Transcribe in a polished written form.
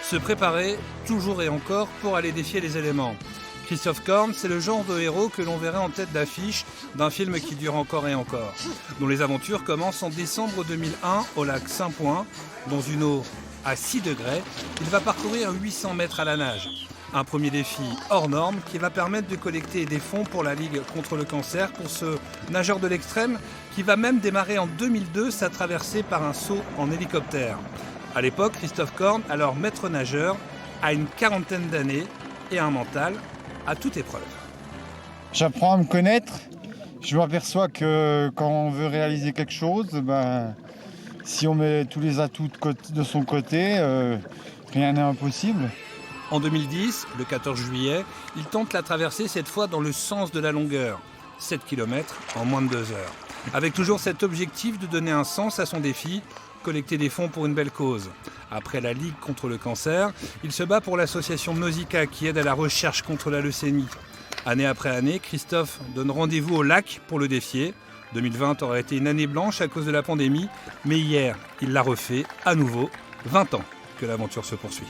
Se préparer, toujours et encore, pour aller défier les éléments. Christophe Korn, c'est le genre de héros que l'on verrait en tête d'affiche d'un film qui dure encore et encore, dont les aventures commencent en décembre 2001 au lac Saint-Point, dans une eau à 6 degrés. Il va parcourir 800 mètres à la nage. Un premier défi hors norme qui va permettre de collecter des fonds pour la Ligue contre le cancer pour ce nageur de l'extrême qui va même démarrer en 2002 sa traversée par un saut en hélicoptère. À l'époque, Christophe Korn, alors maître nageur, a une quarantaine d'années et un mental à toute épreuve. J'apprends à me connaître. Je m'aperçois que quand on veut réaliser quelque chose, si on met tous les atouts de son côté, rien n'est impossible. En 2010, le 14 juillet, il tente la traversée cette fois dans le sens de la longueur, 7 km en moins de 2 heures. Avec toujours cet objectif de donner un sens à son défi, collecter des fonds pour une belle cause. Après la Ligue contre le cancer, il se bat pour l'association Nausicaa qui aide à la recherche contre la leucémie. Année après année, Christophe donne rendez-vous au lac pour le défier. 2020 aurait été une année blanche à cause de la pandémie, mais hier, il l'a refait à nouveau, 20 ans que l'aventure se poursuit.